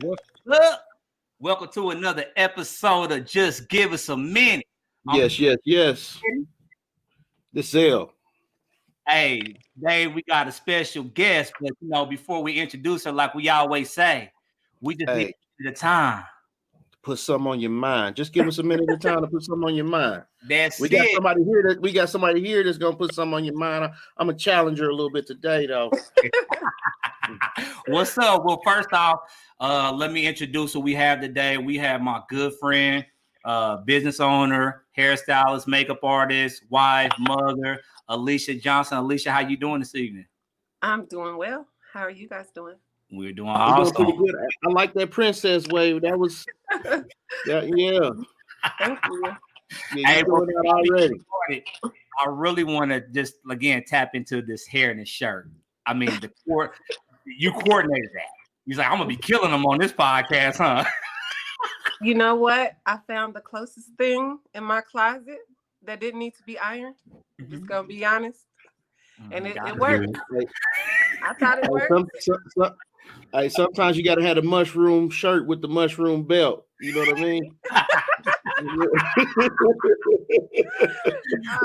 What's up? Welcome to another episode of Just Give Us a Minute. Yes. This L. Hey, today we got a special guest, but before we introduce her, like we always say, we just need the time. Put something on your mind. Just give us a minute of time to put something on your mind. That's we got it. somebody here we got somebody here that's gonna put something on your mind. I'm a challenger a little bit today, though. What's up? Well, first off, let me introduce who we have today. We have my good friend, business owner, hairstylist, makeup artist, wife, mother, Alisha Johnson. Alisha, how you doing this evening? I'm doing well. How are you guys doing? We're doing awesome. Doing pretty good. I like that princess wave. That was yeah. Thank you. Hey, doing that already. I really want to just again tap into this hair and this shirt. I mean, you coordinated that. He's like, I'm gonna be killing them on this podcast, huh? You know what? I found the closest thing in my closet that didn't need to be ironed. Just gonna be honest. And it worked. I thought it worked. Sometimes you gotta have a mushroom shirt with the mushroom belt. You know what I mean?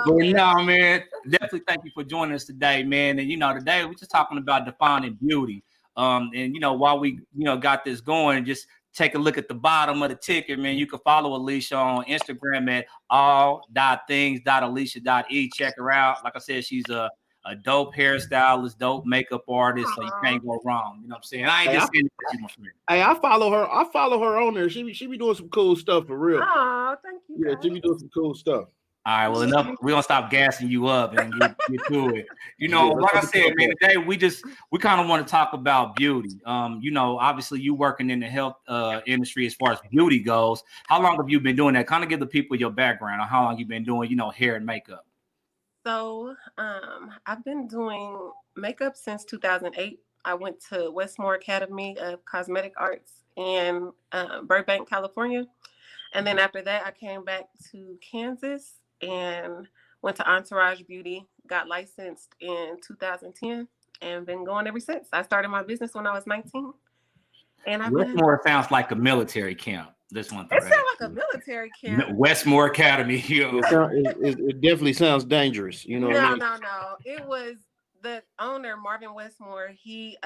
Well, no, man. Definitely thank you for joining us today, man. And today we're just talking about defining beauty. And while we got this going, just take a look at the bottom of the ticket, man. You can follow Alisha on Instagram at all.things.alisha.e. Check her out. Like I said, she's a dope hairstylist, dope makeup artist, so you can't go wrong. You know what I'm saying? I ain't just saying that she's my friend. Hey, I follow her on there. She be doing some cool stuff for real. Oh, thank you. Yeah, she be doing some cool stuff. All right, well, enough. We're gonna stop gassing you up and get to it. Like I said, man, today we kind of want to talk about beauty. Obviously you working in the health industry as far as beauty goes. How long have you been doing that? Kind of give the people your background on how long you've been doing, hair and makeup. So, I've been doing makeup since 2008. I went to Westmore Academy of Cosmetic Arts in Burbank, California. And then after that, I came back to Kansas and went to Entourage Beauty, got licensed in 2010 and been going ever since. I started my business when I was 19. And Westmore sounds like a military camp. This one. It sounds like a military camp. Westmore Academy. It definitely sounds dangerous. No. It was the owner, Marvin Westmore. He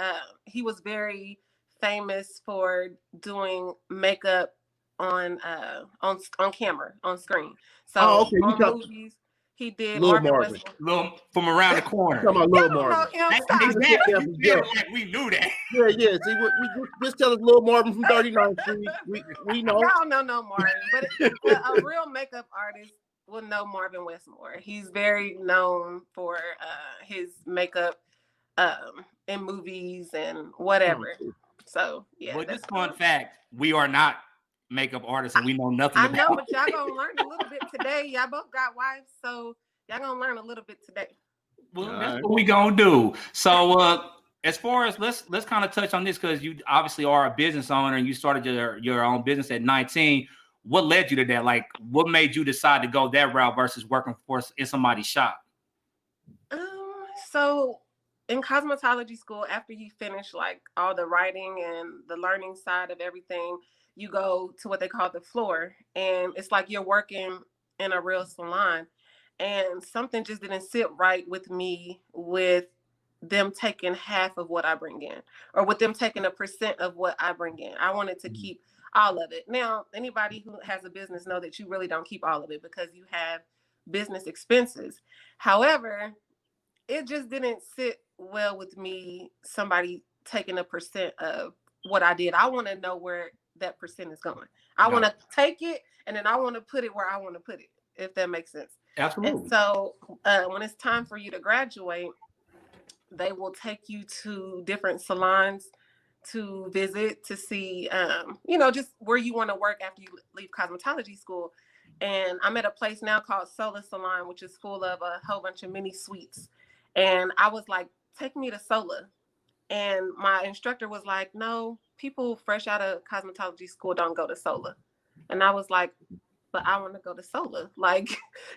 was very famous for doing makeup on camera, on screen. So on movies, he did Marvin. Little from around the corner. Talking about Little Marvin. We knew that. Yeah. See, we just tell us Little Marvin from 39th Street. We know. Y'all know Marvin, but a real makeup artist will know Marvin Westmore. He's very known for his makeup in movies and whatever. So yeah. Well, just fun fact: we are not makeup artists and we know nothing. I know, but y'all gonna learn a little bit today. Y'all both got wives, so y'all gonna learn a little bit today. Well, that's what we gonna do. So as far as let's kind of touch on this, because you obviously are a business owner and you started your own business at 19. What led you to that? Like, what made you decide to go that route versus working in somebody's shop? So in cosmetology school, after you finish like all the writing and the learning side of everything, you go to what they call the floor, and it's like you're working in a real salon, and something just didn't sit right with me with them taking half of what I bring in, or with them taking 1% of what I bring in. I wanted to keep all of it. Now, anybody who has a business know that you really don't keep all of it because you have business expenses. However, it just didn't sit well with me, somebody taking 1% of what I did. I want to know where that percent is going. I want to take it, and then I want to put it where I want to put it, if that makes sense. Absolutely. And so when it's time for you to graduate, they will take you to different salons to visit, to see, just where you want to work after you leave cosmetology school. And I'm at a place now called Sola Salon, which is full of a whole bunch of mini suites. And I was like, take me to Sola. And my instructor was like, no, people fresh out of cosmetology school don't go to Sola. And I was like, but I want to go to Sola. Like,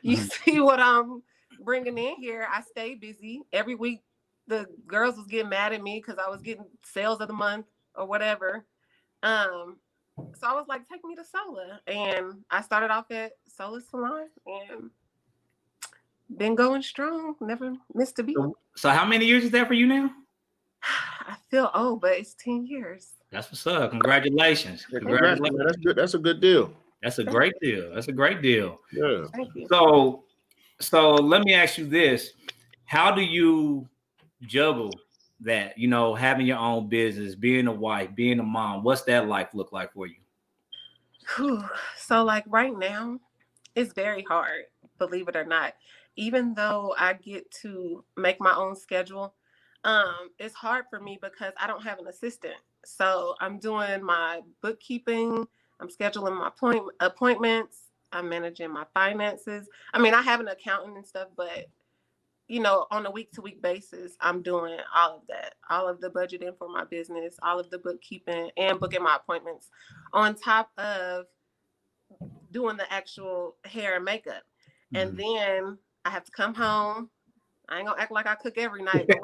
you see what I'm bringing in here. I stay busy. Every week, the girls was getting mad at me because I was getting sales of the month or whatever. So I was like, take me to Sola. And I started off at Sola Salon and been going strong. Never missed a beat. So how many years is that for you now? I feel old, but it's 10 years. That's what's up. Congratulations. Yeah, congrats, man. Congratulations. That's good. That's a good deal. That's a great deal. That's a great deal. Yeah. Thank you. So let me ask you this. How do you juggle that, you know, having your own business, being a wife, being a mom? What's that life look like for you? Whew. So like right now, it's very hard, believe it or not. Even though I get to make my own schedule, it's hard for me because I don't have an assistant. So I'm doing my bookkeeping, I'm scheduling my appointments, I'm managing my finances. I mean, I have an accountant and stuff, but you know, on a week-to-week basis, I'm doing all of that, all of the budgeting for my business, all of the bookkeeping and booking my appointments on top of doing the actual hair and makeup. And then I have to come home. I ain't gonna act like I cook every night, but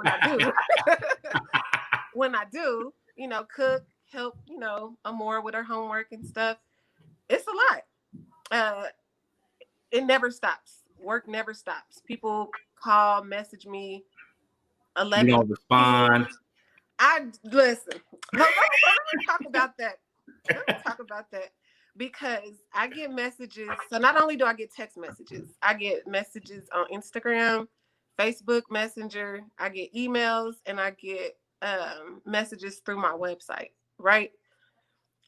when I do, you know, cook, help, you know, Amora with her homework and stuff. It's a lot. It never stops. Work never stops. People call, message me. 11. You don't respond. I listen. Let me talk about that. Let me talk about that because I get messages. So not only do I get text messages, I get messages on Instagram, Facebook Messenger. I get emails and I get messages through my website. Right.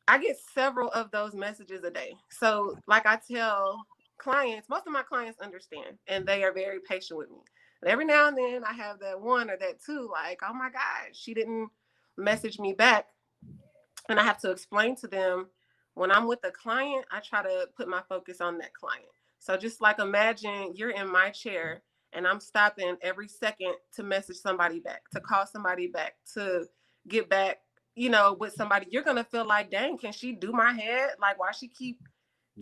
I get several of those messages a day. So like I tell clients, most of my clients understand and they are very patient with me. And every now and then I have that one or that two, like, oh my God, she didn't message me back. And I have to explain to them when I'm with a client, I try to put my focus on that client. So just like imagine you're in my chair and I'm stopping every second to message somebody back, to call somebody back, to get back, you know, with somebody, you're going to feel like, dang, can she do my head? Like, why she keep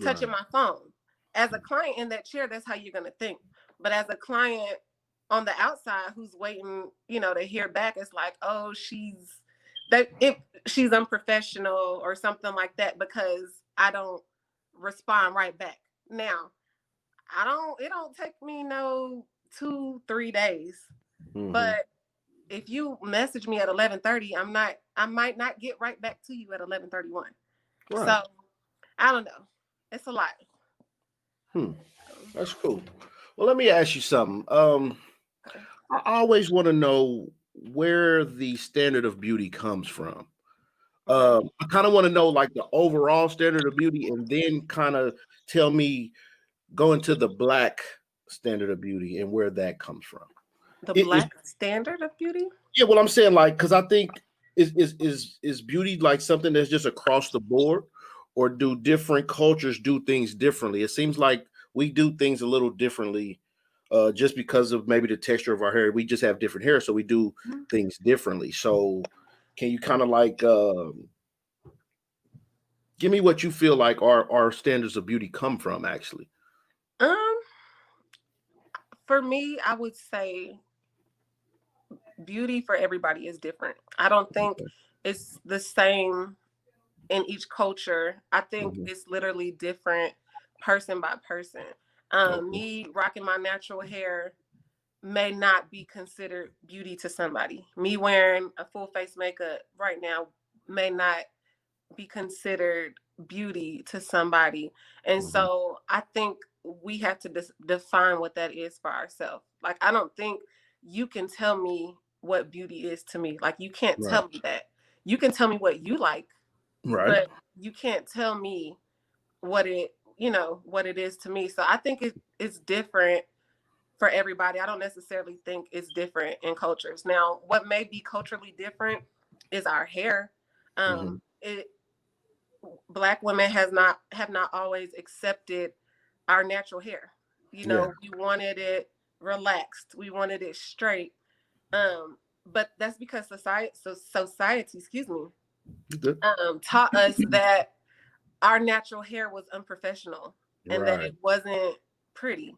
touching my phone? As a client in that chair, that's how you're going to think. But as a client on the outside who's waiting, you know, to hear back, it's like, oh, she's unprofessional or something like that because I don't respond right back. Now, it don't take me no 2-3 days. But if you message me at 11:30, I might not get right back to you at 11:31. Right. So I don't know. It's a lot. That's cool. Well, let me ask you something. I always want to know where the standard of beauty comes from. I kind of want to know like the overall standard of beauty and then kind of tell me go into the Black standard of beauty and where that comes from. The Black standard of beauty? Yeah, well, I'm saying like, because I think is beauty like something that's just across the board, or do different cultures do things differently? It seems like we do things a little differently just because of maybe the texture of our hair. We just have different hair, so we do things differently. So can you kind of like give me what you feel like our standards of beauty come from actually? For me, I would say beauty for everybody is different. I don't think it's the same in each culture. I think it's literally different person by person. Me rocking my natural hair may not be considered beauty to somebody. Me wearing a full face makeup right now may not be considered beauty to somebody. And so I think we have to define what that is for ourselves. Like, I don't think you can tell me what beauty is to me. Like, you can't tell me that. You can tell me what you like, but you can't tell me what it is to me. So I think it's different for everybody. I don't necessarily think it's different in cultures. Now, what may be culturally different is our hair. Black women have not always accepted our natural hair. You know, we wanted it relaxed. We wanted it straight. But that's because society, excuse me, taught us that our natural hair was unprofessional and that it wasn't pretty.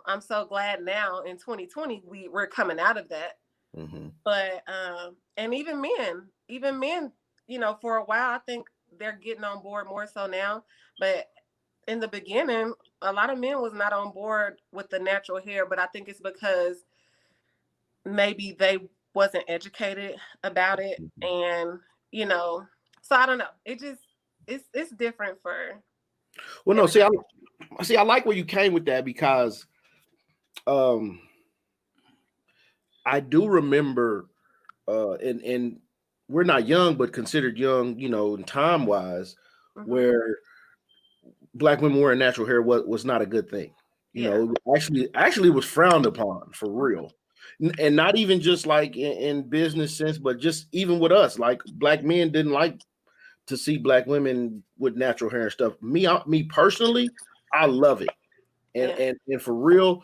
I'm so glad now in 2020 we're coming out of that. But and even men you know, for a while, I think they're getting on board more so now. But in the beginning, a lot of men was not on board with the natural hair. But I think it's because maybe they wasn't educated about it, and you know, so I don't know. It just it's different for. Well, no, see, I like where you came with that because, I do remember, and we're not young, but considered young, you know, in time wise, where Black women wearing natural hair was not a good thing. You know, actually was frowned upon for real. And not even just like in business sense, but just even with us, like Black men didn't like to see Black women with natural hair and stuff. Me personally, I love it. And for real,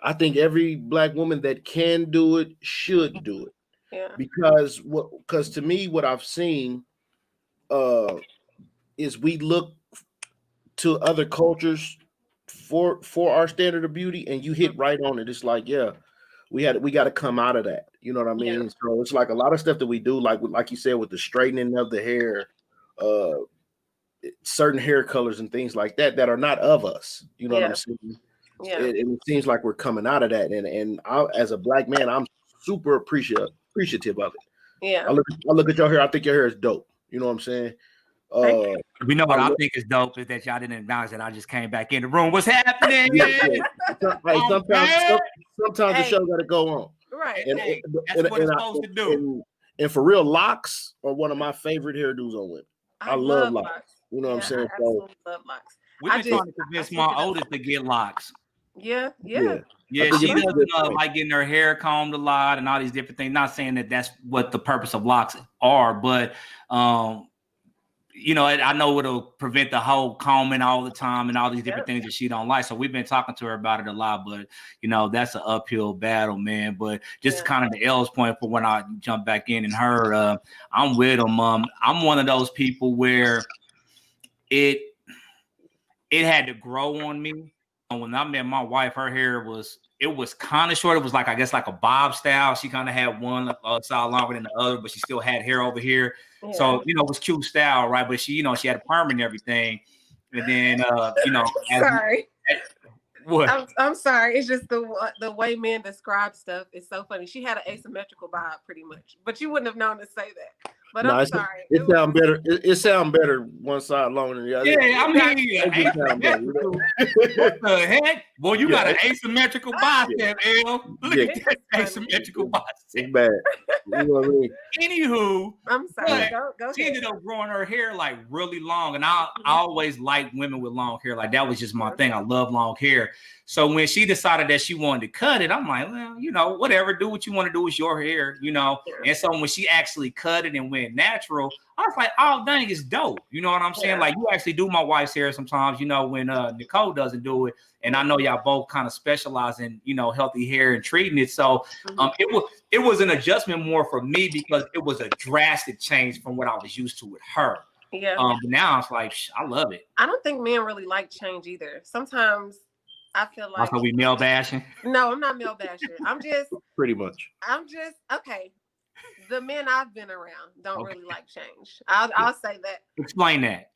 I think every Black woman that can do it should do it. Yeah. Because to me, what I've seen is we look to other cultures for our standard of beauty, and you hit right on it. It's like, yeah, we got to come out of that. You know what I mean? So it's like a lot of stuff that we do, like you said, with the straightening of the hair, certain hair colors and things like that are not of us. You know what I'm saying? Yeah. It seems like we're coming out of that, and I, as a Black man, I'm super appreciative of it. Yeah. I look at your hair. I think your hair is dope. You know what I'm saying? We know what I think is dope is that y'all didn't acknowledge that I just came back in the room. What's happening? Sometimes the show got to go on. Right. That's what it's supposed to do. And for real, locks are one of my favorite hairdos on women. I love locks. You know what I'm saying? I absolutely love locks. We've been trying to convince my oldest to get locks. Yeah. She doesn't like getting her hair combed a lot and all these different things. Not saying that that's what the purpose of locks are, but you know, I know it'll prevent the whole combing all the time and all these different things that she don't like. So we've been talking to her about it a lot, but you know, that's an uphill battle, man. But just kind of the L's point for when I jump back in and her, I'm with them. I'm one of those people where it had to grow on me. When I met my wife, her hair was kind of short. It was like, I guess, like a bob style. She kind of had one side longer than the other, but she still had hair over here. Yeah. So, you know, it was cute style, right? But she, you know, she had a perm and everything. And then, you know. Sorry. What? I'm sorry. It's just the way men describe stuff is so funny. She had an asymmetrical bob pretty much, but you wouldn't have known to say that. But I'm sorry. It sounds better. It sounds better one side longer than the other. Yeah, I mean, asymmetrical. What the heck? Well, you got an asymmetrical bicep, L. Look at that asymmetrical bicep. It's bad. You know what I mean? Anywho, I'm sorry. Go she ended up growing her hair like really long, and I always liked women with long hair. Like that was just my thing. I love long hair. So when she decided that she wanted to cut it, I'm like, well, you know, whatever. Do what you want to do. It's your hair, you know. And so when she actually cut it and went natural, I was like, oh, dang, it's dope. You know what I'm saying? Like, you actually do my wife's hair sometimes, you know, when Nicole doesn't do it. And I know y'all both kind of specialize in, you know, healthy hair and treating it. So it was an adjustment more for me because it was a drastic change from what I was used to with her. Yeah. But now it's like, I love it. I don't think men really like change either. Sometimes I feel like. Also, we male bashing? No, I'm not male bashing. I'm just. Pretty much. Okay. The men I've been around don't really like change. I'll say that. Explain that.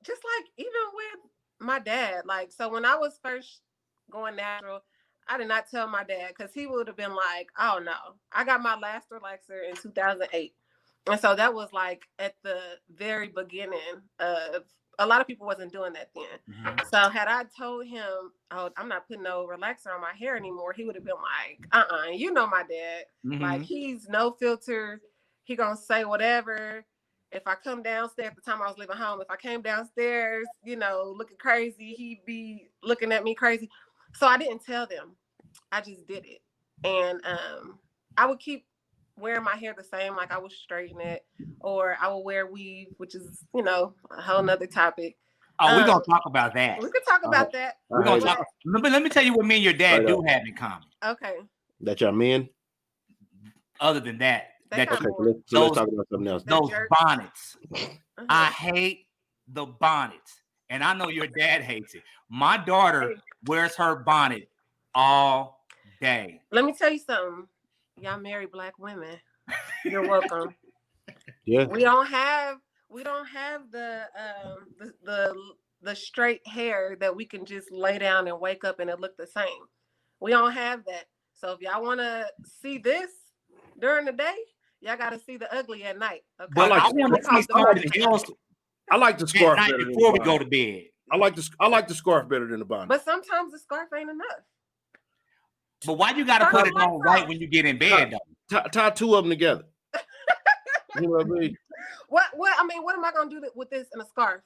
Just like even with my dad, like, so when I was first going natural, I did not tell my dad because he would have been like, oh no, I got my last relaxer in 2008. And so that was like at the very beginning of, a lot of people wasn't doing that then. So had I told him, oh, I'm not putting no relaxer on my hair anymore, he would have been like, you know my dad. Like, he's no filter. He gonna say whatever. If I come downstairs, at the time I was living home, if I came downstairs, you know, looking crazy, he'd be looking at me crazy. So I didn't tell them. I just did it. And I would keep wearing my hair the same, like I would straighten it, or I would wear weave, which is, you know, a whole nother topic. Oh, we're gonna talk about that. We could talk about that. We're gonna talk. But let me tell you what me and your dad do have in common. Okay. That y'all men. Other than that, let's talk about something else. Those bonnets. I hate the bonnets, and I know your dad hates it. My daughter wears her bonnet all day. Let me tell you something. Y'all marry Black women. You're welcome. Yeah. We don't have the straight hair that we can just lay down and wake up and it look the same. We don't have that. So if y'all want to see this during the day, y'all got to see the ugly at night. Okay? But I want to see something else. I like the scarf better than before we go to bed. I like the scarf better than the bonnet. But sometimes the scarf ain't enough. But why you got to put it on right when you get in bed though? Tie two of them together. You know what I mean? What am I gonna do with this in a scarf?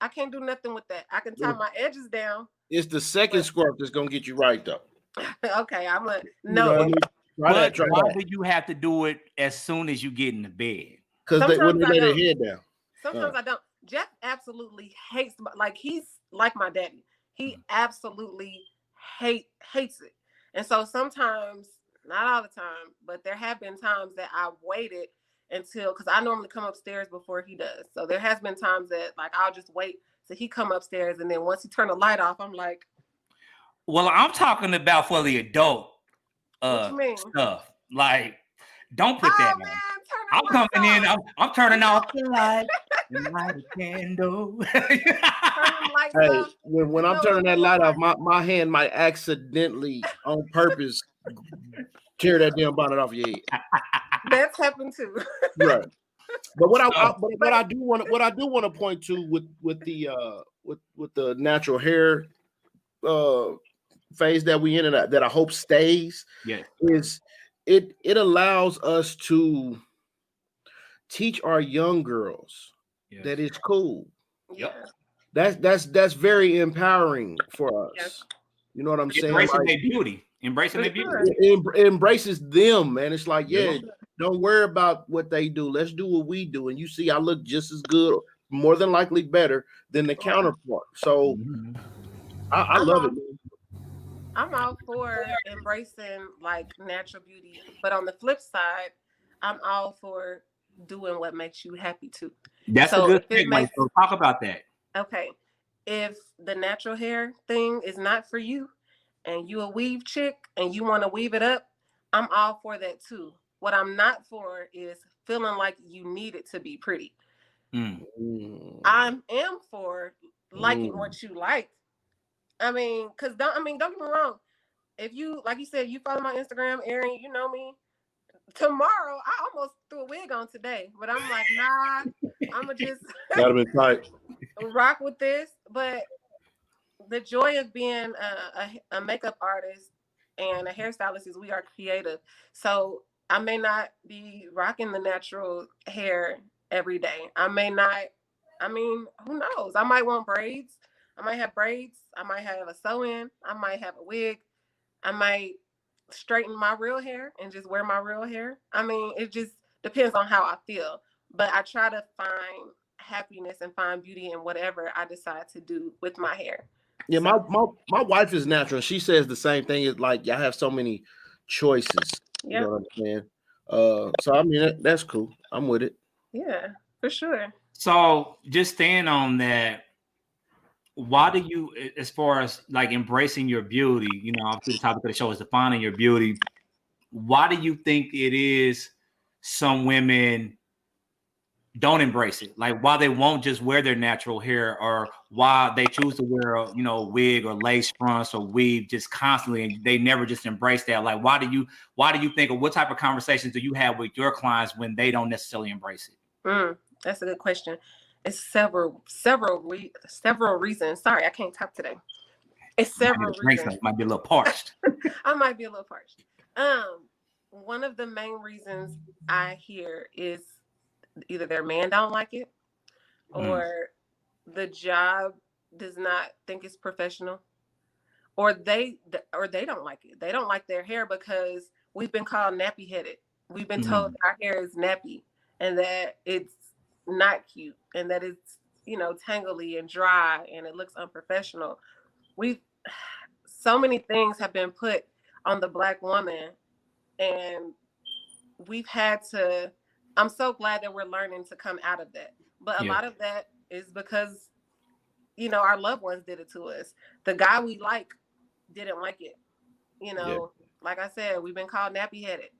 I can't do nothing with that. I can tie my edges down. It's the second scarf that's gonna get you right though. Okay, I'm a no. Why would you have to do it as soon as you get in the bed? Because when they lay their head down. Sometimes I don't. Jeff absolutely hates, like he's like my daddy. He absolutely hates it. And so sometimes, not all the time, but there have been times that I waited until, because I normally come upstairs before he does. So there has been times that like I'll just wait till he come upstairs, and then once he turn the light off, I'm like, well, I'm talking about for the adult stuff. Like, don't put that on. I'm coming in. I'm turning off the light and light a candle. Hey, when I'm turning that light off, my hand might accidentally, on purpose, tear that damn bonnet off your head. That's happened too. Right. But what I do want to point to with the natural hair phase that we in and that I hope stays, is it allows us to teach our young girls that it's cool. Yep. That's very empowering for us. Yes. You know what I'm saying? Embracing their beauty. It embraces them, man. It's like, don't worry about what they do. Let's do what we do. And you see, I look just as good, more than likely better than the counterpart. So I love it, man. I'm all for embracing like natural beauty, but on the flip side, I'm all for doing what makes you happy too. That's a good thing. So talk about that. Okay, if the natural hair thing is not for you, and you a weave chick and you want to weave it up, I'm all for that too. What I'm not for is feeling like you need it to be pretty. I am for liking what you like. I mean, don't get me wrong. If you, like you said, you follow my Instagram, Aaron, you know me. Tomorrow, I almost threw a wig on today, but I'm like, nah, I'm gonna just gotta be tight. Rock with this. But the joy of being a makeup artist and a hairstylist is we are creative. So I may not be rocking the natural hair every day. I mean, who knows? I might want braids. I might have braids. I might have a sew-in. I might have a wig. I might straighten my real hair and just wear my real hair. I mean, it just depends on how I feel. But I try to find happiness and find beauty in whatever I decide to do with my hair. Yeah, my wife is natural. She says the same thing. It's like y'all have so many choices. You know what I'm saying? So I mean that's cool. I'm with it. Yeah, for sure. So just staying on that, why do you, as far as like embracing your beauty, you know, obviously the topic of the show is defining your beauty. Why do you think it is some women don't embrace it? Like why they won't just wear their natural hair, or why they choose to wear a, you know, wig or lace fronts or weave just constantly, and they never just embrace that? Like why do you think, or what type of conversations do you have with your clients when they don't necessarily embrace it? That's a good question. It's several reasons. Sorry, I can't talk today. It's several reasons. Might be a little parched. I might be a little parched. One of the main reasons I hear is either their man don't like it, or the job does not think it's professional, or they don't like it. They don't like their hair because we've been called nappy headed. We've been told our hair is nappy and that it's not cute and that it's, you know, tangly and dry and it looks unprofessional. So many things have been put on the Black woman, and we've had to, I'm so glad that we're learning to come out of that. But a lot of that is because, you know, our loved ones did it to us. The guy we like didn't like it. You know, like I said, we've been called nappy headed.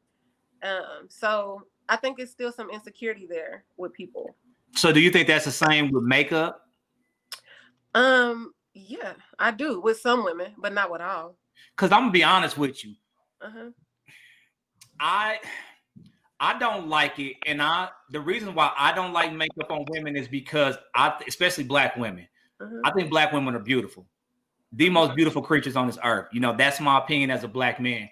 So I think it's still some insecurity there with people. So do you think that's the same with makeup? Yeah, I do with some women, but not with all. Because I'm gonna be honest with you. Uh-huh. I don't like it, and the reason why I don't like makeup on women is because especially black women. Uh-huh. I think black women are beautiful, the most beautiful creatures on this earth. You know, that's my opinion as a black man.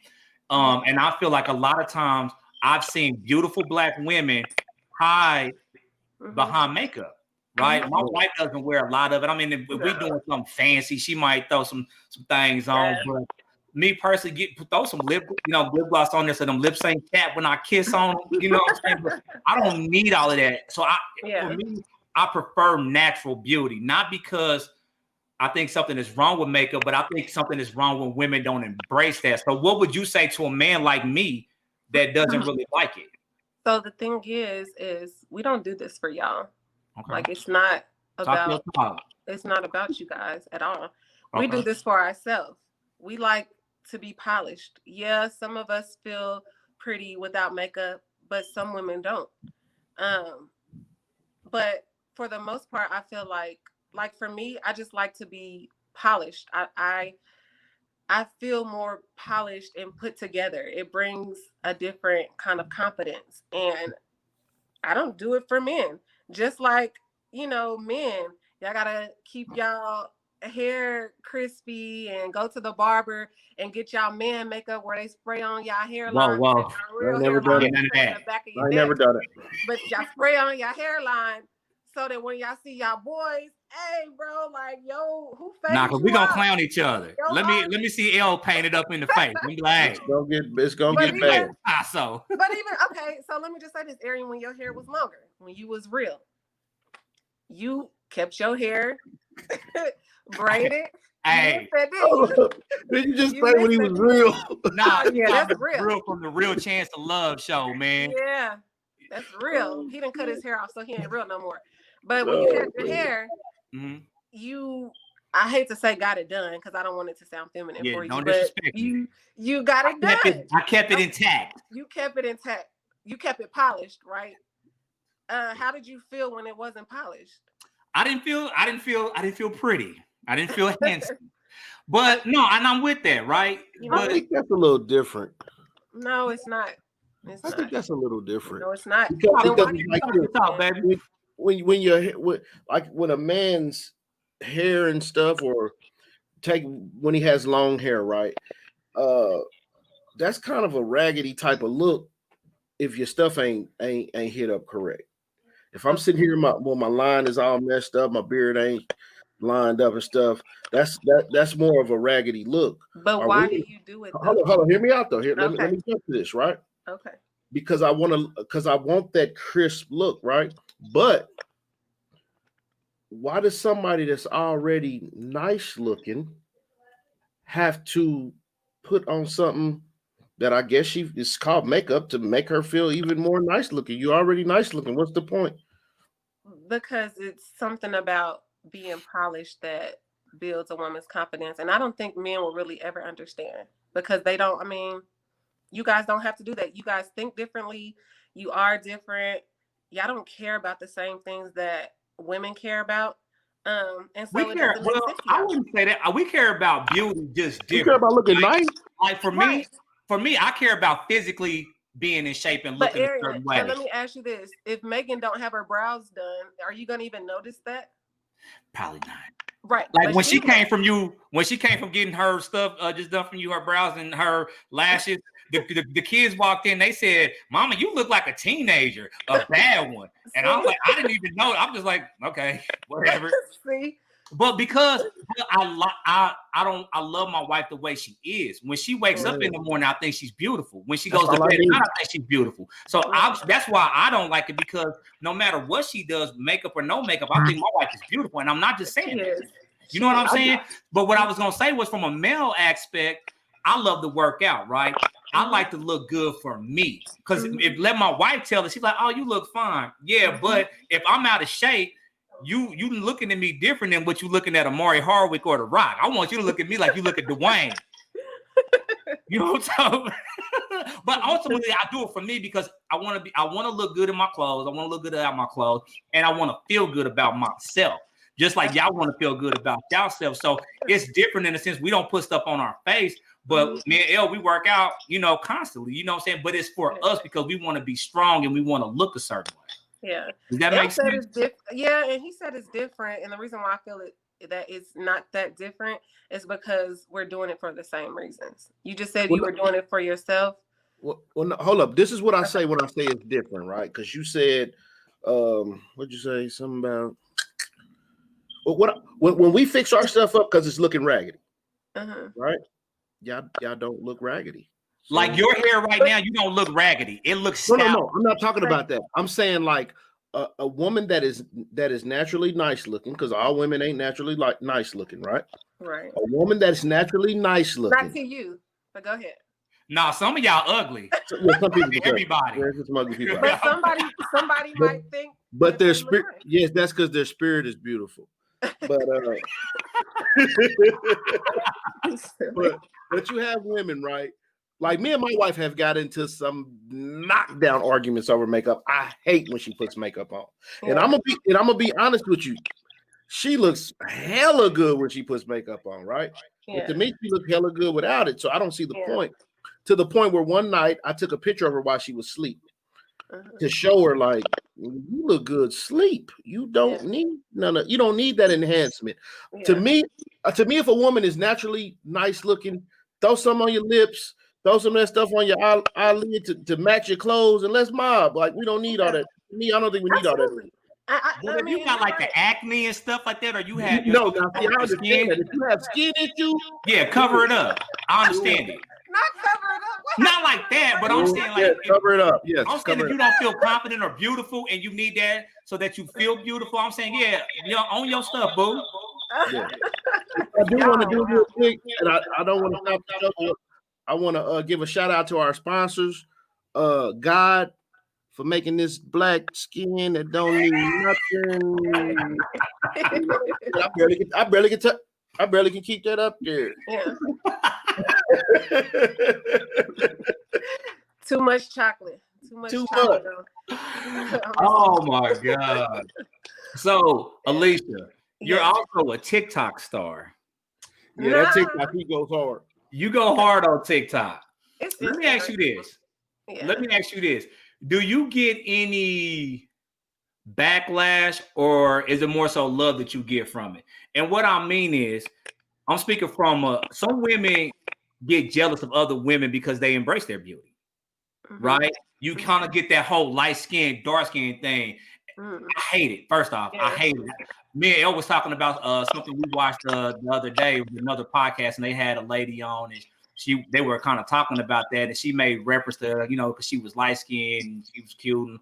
And I feel like a lot of times I've seen beautiful black women hide behind makeup. Right, my wife doesn't wear a lot of it. I mean, if we're doing something fancy, she might throw some things on. But me personally, throw some lip gloss on there so them lips ain't chapped when I kiss on them. You know what I'm saying? But I don't need all of that. So for me, I prefer natural beauty, not because I think something is wrong with makeup, but I think something is wrong when women don't embrace that. So what would you say to a man like me that doesn't really like it? So the thing is we don't do this for y'all. Okay. Like it's not about you guys at all. We do this for ourselves. We like to be polished. Yeah, some of us feel pretty without makeup, but some women don't. But for the most part, I feel like for me, I just like to be polished. I feel more polished and put together. It brings a different kind of confidence. And I don't do it for men. Just like, men, y'all gotta keep y'all hair crispy and go to the barber and get y'all man makeup where they spray on y'all hairline. Whoa. I never done it. I never done it. But y'all spray on your hairline so that when y'all see y'all boys, hey, bro, like, yo, who face Nah, because we gonna clown each other. Let me see L painted up in the face. I'm like, it's gonna get bad. But even okay, so let me just say this, Arian, when your hair was longer, when you was real, you kept your hair braided. Hey, did you just say when he was real? Nah, yeah, that's real. From the Real Chance to Love show, man. Yeah, that's real. He didn't cut his hair off, so he ain't real no more. But when you had your hair, I hate to say got it done because I don't want it to sound feminine for you. Don't disrespect you got it done. I kept it intact. You kept it intact. You kept it polished, right? How did you feel when it wasn't polished? I didn't feel pretty. I didn't feel handsome. But no, and I'm with that, right? I think that's a little different. No, it's not. I think that's a little different. No, it's not. When a man's hair and stuff, or when he has long hair, right? That's kind of a raggedy type of look if your stuff ain't hit up correct. If I'm sitting here, my line is all messed up, my beard ain't lined up and stuff, that's more of a raggedy look. But why do you do it? Hold on, hear me out though. Let me jump to this, right? Okay. Because I want that crisp look, right? But why does somebody that's already nice looking have to put on something that I guess it's called makeup to make her feel even more nice looking? You're already nice looking. What's the point? Because it's something about being polished that builds a woman's confidence. And I don't think men will really ever understand because they don't, you guys don't have to do that. You guys think differently. You are different. Y'all don't care about the same things that women care about. And so we care. Well, I wouldn't say that. We care about beauty just different. You care about looking nice? Like for me, I care about physically being in shape and looking a certain way. So let me ask you this. If Megan don't have her brows done, are you gonna even notice that? Probably not. Right. Like when she came from getting her stuff just done from you, her brows and her lashes, the kids walked in, they said, "Mama, you look like a teenager, a bad one." And I'm like, I didn't even know. I'm just like, okay, whatever. See? But because I love my wife the way she is. When she wakes up in the morning, I think she's beautiful. When she goes to bed, I think she's beautiful. So that's why I don't like it, because no matter what she does, makeup or no makeup, I think my wife is beautiful. And I'm not just saying that. You know what I'm saying? But what I was gonna say was, from a male aspect, I love to work out, right? I like to look good for me. Because if let my wife tell her, she's like, "Oh, you look fine." Yeah, but if I'm out of shape, you looking at me different than what you looking at Amari Hardwick or The Rock. I want you to look at me like you look at Dwayne. You know what I'm talking about? But ultimately, I do it for me because I want to look good in my clothes. I want to look good out my clothes, and I want to feel good about myself. Just like y'all want to feel good about yourself. So it's different in the sense we don't put stuff on our face, but me and Elle, we work out, constantly. You know what I'm saying? But it's for us because we want to be strong and we want to look a certain way. Yeah. Does that make sense? Yeah, and he said it's different. And the reason why I feel that it's not that different is because we're doing it for the same reasons. You just said you were doing it for yourself. Well, no, hold up. This is what I say when I say it's different, right? Because you said, what'd you say? Something about when we fix our stuff up because it's looking raggedy, right? Y'all don't look raggedy. So, like your hair right now, you don't look raggedy. It looks stout. No. I'm not talking about that. I'm saying like a woman that is naturally nice looking, because all women ain't naturally like nice looking, right? Right. A woman that's naturally nice looking. Not to you, but go ahead. Nah, some of y'all ugly. Some people, everybody. There's some ugly people. But somebody might think. But their spirit, yes, that's because their spirit is beautiful. But but you have women, right? Like me and my wife have got into some knockdown arguments over makeup. I hate when she puts makeup on. Yeah. And I'm gonna be honest with you. She looks hella good when she puts makeup on, right? Yeah. But to me, she looks hella good without it. So I don't see the point. To the point where one night I took a picture of her while she was asleep to show her, like, you look good sleep. You don't need you don't need that enhancement. Yeah. To me, if a woman is naturally nice looking, throw some on your lips, throw some of that stuff on your eyelid to match your clothes, and let's mob. Like, we don't need all that. To me, I don't think we need all that. But if you got like the acne and stuff like that, or you have I understand that. If you have skin issues, cover it up. I understand it. Not cover it up. Not like that, but I'm saying like cover it up. Yes, I'm saying if you don't feel confident or beautiful, and you need that so that you feel beautiful, I'm saying own your stuff, boo. Yeah. I do want to do real quick, and I don't want to stop the show. I want to give a shout out to our sponsors, God, for making this black skin that don't need nothing. I barely can keep that up there. Yeah. Too much chocolate. Too much. Oh my God. So, Alisha, you're also a TikTok star. Yeah, that TikTok, he goes hard. You go hard on TikTok. Let me ask you this. Do you get any backlash, or is it more so love that you get from it? And what I mean is, I'm speaking from some women get jealous of other women because they embrace their beauty, right? You kind of get that whole light skin, dark skin thing. I hate it. First off, I hate it. Me and Elle was talking about something we watched the other day with another podcast, and they had a lady on, and they were kind of talking about that, and she made reference to, because she was light skinned and she was cute. And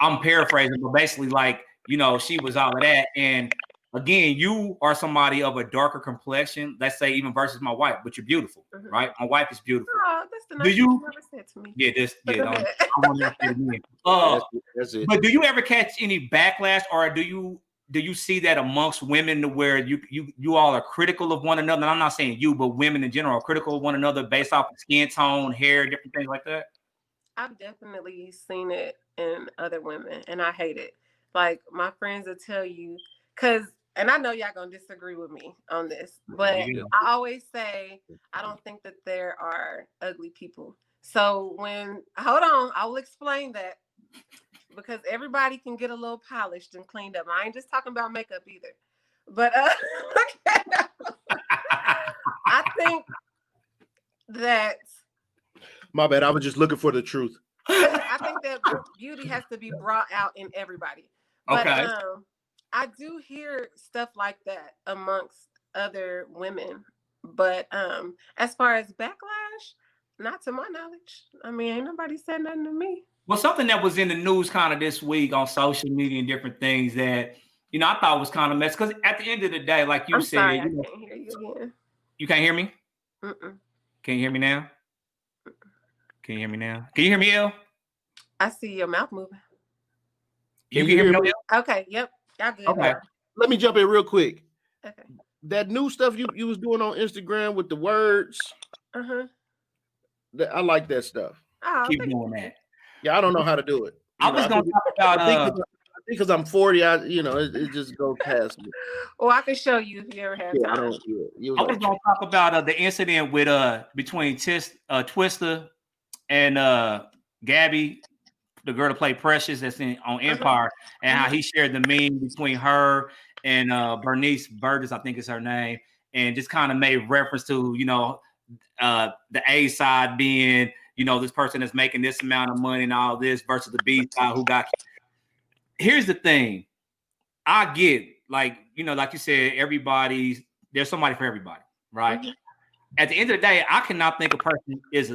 I'm paraphrasing, but basically, like, she was all of that. And again, you are somebody of a darker complexion, let's say even versus my wife, but you're beautiful, right? My wife is beautiful. Oh, that's the nice thing you never said to me. I want to say it again. That's it. But do you ever catch any backlash, or do you see that amongst women, to where you all are critical of one another? And I'm not saying you, but women in general are critical of one another based off of skin tone, hair, different things like that? I've definitely seen it in other women, and I hate it. Like, my friends will tell you, and I know y'all gonna disagree with me on this, but I always say I don't think that there are ugly people. So hold on, I will explain that, because everybody can get a little polished and cleaned up. I ain't just talking about makeup either. But I think that, my bad, I was just looking for the truth. I think that beauty has to be brought out in everybody. But I do hear stuff like that amongst other women. But as far as backlash, not to my knowledge. I mean, ain't nobody said nothing to me. Well, something that was in the news kind of this week on social media and different things that, I thought was kind of messed. Because at the end of the day, like you said, sorry, I can't hear you again. You can't hear me? Mm-mm. Can you hear me now? Can you hear me now? Can you hear me, Elle? I see your mouth moving. You can hear me? Okay, yep. Y'all good. Okay. Let me jump in real quick. Okay. That new stuff you was doing on Instagram with the words. I like that stuff. Oh, Keep doing that. Yeah, I don't know how to do it. I was gonna talk about I think because I'm 40, it just goes past me. Well, I can show you if you ever have time. I was gonna talk about the incident with between Twista and Gabby, the girl to play Precious that's on Empire, and how he shared the meme between her and Bernice Burgess, I think is her name, and just kind of made reference to the A side being this person that's making this amount of money and all this versus the B side who got. Here's the thing, I get like you said, there's somebody for everybody, right? Mm-hmm. At the end of the day, I cannot think a person is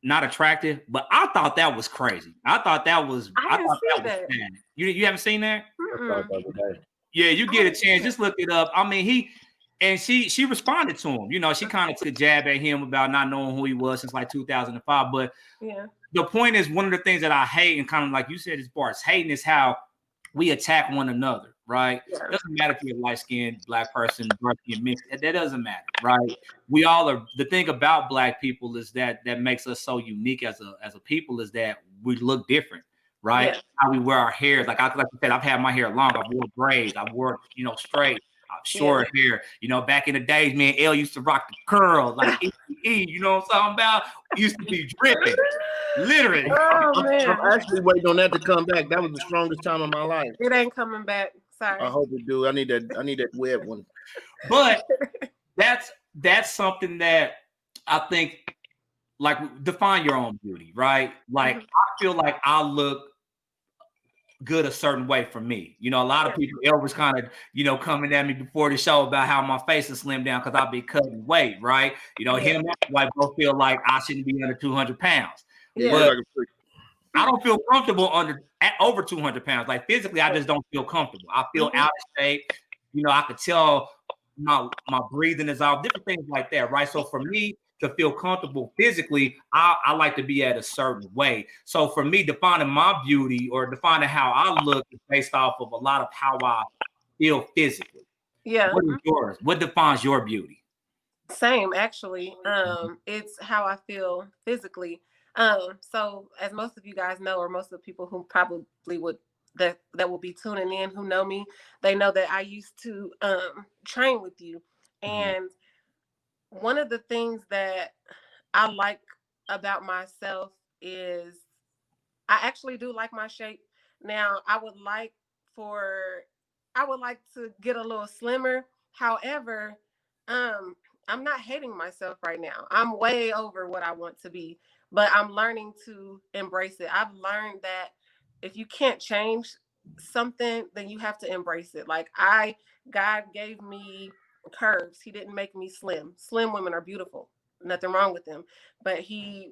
not attractive, but I thought that was crazy. I thought that was sad. You haven't seen that? Yeah, you get a chance, just look it up. I mean, she responded to him. She kind of took a jab at him about not knowing who he was since like 2005. But the point is, one of the things that I hate, and kind of like you said, as far as hating, is how we attack one another, right? Yeah. It doesn't matter if you're a light-skinned black person, dark skin mixed. That doesn't matter, right? We all are. The thing about black people is that makes us so unique as a people is that we look different, right? Yeah. How we wear our hair. Like I said, I've had my hair long. I wore braids. I wore straight. Short hair. Back in the days, me and Elle used to rock the curls like you know what I'm talking about? Used to be dripping. Literally. Oh, man. I'm actually waiting on that to come back. That was the strongest time of my life. It ain't coming back. Sorry. I hope it do. I need that web one. But that's something that I think, like, define your own beauty, right? Like, I feel like I look good a certain way for me. A lot of people, Elvis kind of, coming at me before the show about how my face is slimmed down because I'll be cutting weight, right? Him and my wife both feel like I shouldn't be under 200 pounds. Yeah. But I don't feel comfortable over 200 pounds. Like, physically, I just don't feel comfortable. I feel out of shape. I could tell my breathing is off, different things like that, right? So for me to feel comfortable physically, I like to be at a certain way. So for me, defining my beauty or defining how I look is based off of a lot of how I feel physically. Yeah. What is yours? What defines your beauty? Same, actually. It's how I feel physically. So as most of you guys know, or most of the people who probably would that will be tuning in who know me, they know that I used to train with you. And one of the things that I like about myself is I actually do like my shape. Now, I would like to get a little slimmer. However, I'm not hating myself right now. I'm way over what I want to be, but I'm learning to embrace it. I've learned that if you can't change something, then you have to embrace it. Like God gave me curves. He didn't make me slim. Slim women are beautiful. Nothing wrong with them. But he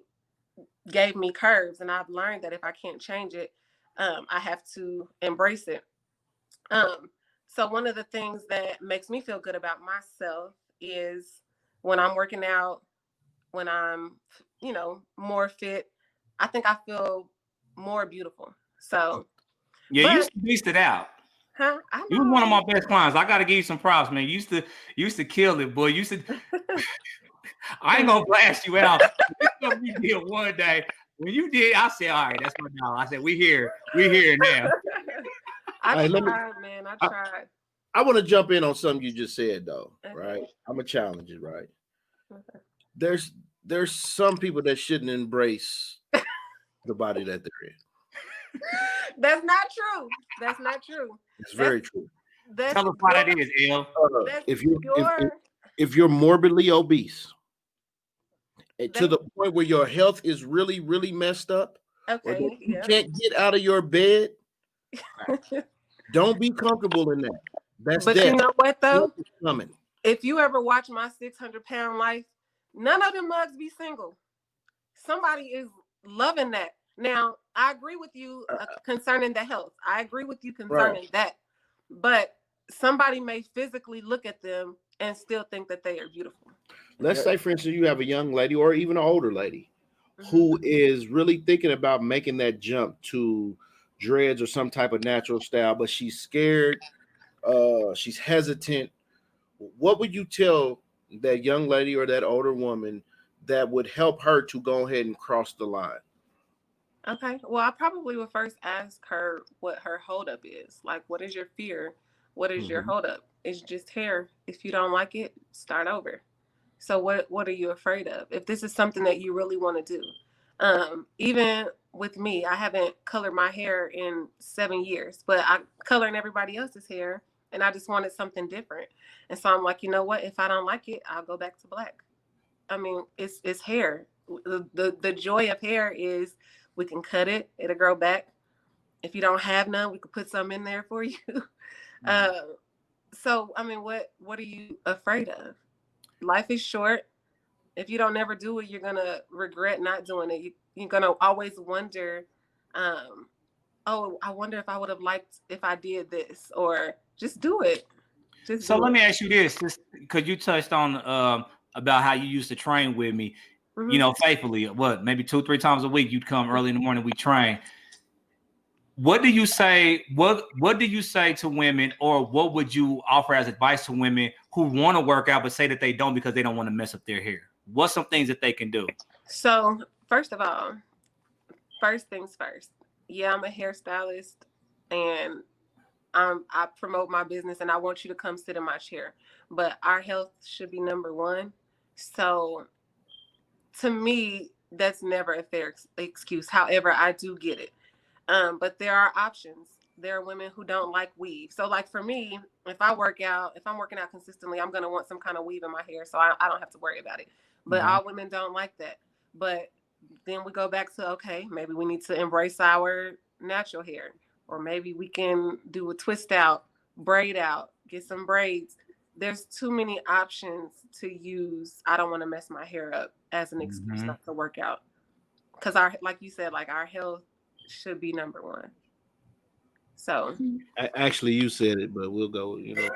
gave me curves, and I've learned that if I can't change it, I have to embrace it. So one of the things that makes me feel good about myself is when I'm working out, when I'm, more fit, I think I feel more beautiful. So you used to beast it out. Huh? You was one of my best clients. I gotta give you some props, man. You used to kill it, boy. I ain't gonna blast you out. We did one day. When you did, I said, all right, that's my dog. I said, we here now. I tried, man. I tried. I want to jump in on something you just said, though, right? I'm gonna challenge it, right? Okay. There's some people that shouldn't embrace the body that they're in. That's not true. That's not true. It's very true. Tell us why that is, El. If you're morbidly obese, to the point where your health is really, really messed up, okay, you can't get out of your bed, don't be comfortable in that. That's but death. You know what though? Coming. If you ever watch my 600-pound life, none of the mugs be single. Somebody is loving that. Now, I agree with you concerning the health. I agree with you concerning that. But somebody may physically look at them and still think that they are beautiful. Let's say, for instance, you have a young lady or even an older lady who is really thinking about making that jump to dreads or some type of natural style, but she's scared. She's hesitant. What would you tell that young lady or that older woman that would help her to go ahead and cross the line? Okay. Well, I probably would first ask her what her holdup is. Like, what is your fear? What is your holdup? It's just hair. If you don't like it, start over. So what are you afraid of? If this is something that you really want to do. Even with me, I haven't colored my hair in 7 years, but I'm coloring everybody else's hair, and I just wanted something different. And so I'm like, you know what? If I don't like it, I'll go back to black. I mean, it's hair. The joy of hair is we can cut it, it'll grow back. If you don't have none, we could put some in there for you. So I mean, what are you afraid of? Life is short. If you don't never do it, you're gonna regret not doing it. You're gonna always wonder, oh, I wonder if I would have liked if I did this, or just do it. So let me ask you this, just because you touched on about how you used to train with me, you know, faithfully. What, maybe 2-3 times a week you'd come early in the morning, we train. What do you say? What do you say to women, or what would you offer as advice to women who want to work out but say that they don't because they don't want to mess up their hair? What's some things that they can do? So first of all, first things first. Yeah, I'm a hairstylist, and I promote my business, and I want you to come sit in my chair. But our health should be number one. So to me, that's never a fair excuse. However, I do get it. But there are options. There are women who don't like weave. So like for me, if I'm working out consistently, I'm going to want some kind of weave in my hair. So I don't have to worry about it. But all women don't like that. But then we go back to, okay, maybe we need to embrace our natural hair, or maybe we can do a twist out, braid out, get some braids. There's too many options to use. I don't want to mess my hair up as an excuse not to work out. Because like you said, like our health should be number one. So actually, you said it, but we'll go. You know.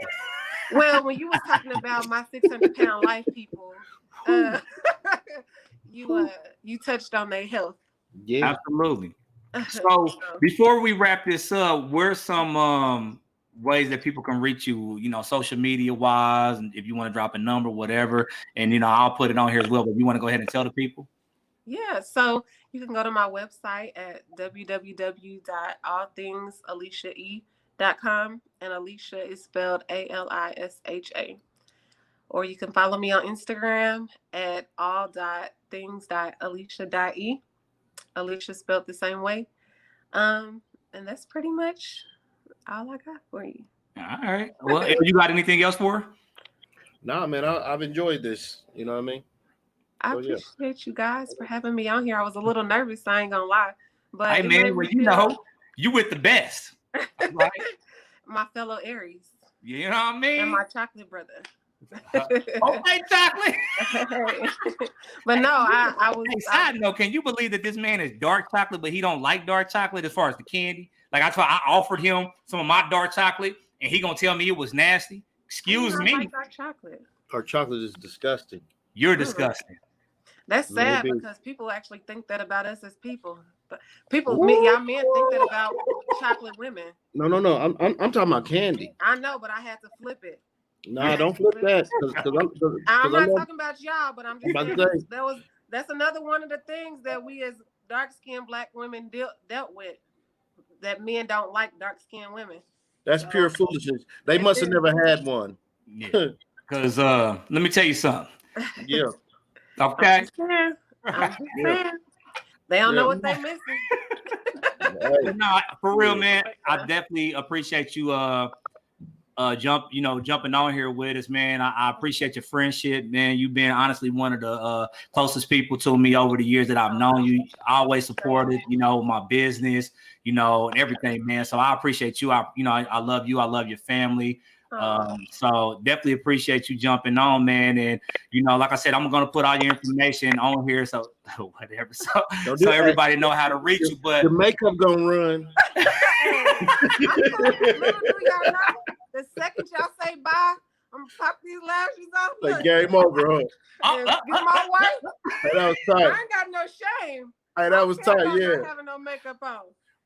Well, when you was talking about my 600-pound life, people, you touched on their health. Yeah, absolutely. So before we wrap this up, where's some ways that people can reach you? You know, social media wise, and if you want to drop a number, whatever, and you know, I'll put it on here as well. But you want to go ahead and tell the people? Yeah, so you can go to my website at www.allthingsalishae.com, and Alisha is spelled Alisha. Or you can follow me on Instagram at all.things.alisha.e. Alisha spelled the same way. And that's pretty much all I got for you. All right. Well, you got anything else for her? Nah, man, I've enjoyed this. You know what I mean? I appreciate you guys for having me on here. I was a little nervous, I ain't gonna lie. But hey man, well, you know, you with the best. Right? My fellow Aries. You know what I mean? And my chocolate brother. Okay, chocolate. But no, I was. Hey, side note, can you believe that this man is dark chocolate, but he don't like dark chocolate as far as the candy? Like I offered him some of my dark chocolate, and he gonna tell me it was nasty. Excuse me. Like dark chocolate. Dark chocolate is disgusting. You're disgusting. That's sad because people actually think that about us as people. But people, y'all men think that about chocolate women. No. I'm talking about candy. I know, but I had to flip it. Nah, don't flip that. I'm not talking about y'all, but I'm just saying that's another one of the things that we as dark-skinned black women dealt with. That men don't like dark-skinned women. That's pure foolishness. They must have never had one. Yeah. Because let me tell you something. Yeah. Okay. I'm saying. They don't know what they're missing. No, for real, man. I definitely appreciate you jumping on here with us, man. I appreciate your friendship, man. You've been honestly one of the closest people to me over the years that I've known you. I always supported, my business, and everything, man. So I appreciate you. I love you. I love your family. So definitely appreciate you jumping on, man. And like I said, I'm gonna put all your information on here, so whatever. So everybody know how to reach you. But the makeup gonna run. The second y'all say bye, I'm gonna pop these lashes off. Like game over, huh? Get my wife. Hey, that was tight. I ain't got no shame. Hey, that was tight, yeah. Not having no makeup on.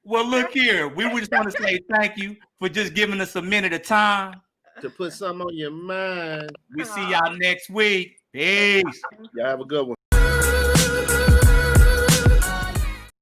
Well, look here. We just want to say thank you for just giving us a minute of time to put something on your mind. We'll see y'all next week. Peace. Y'all have a good one.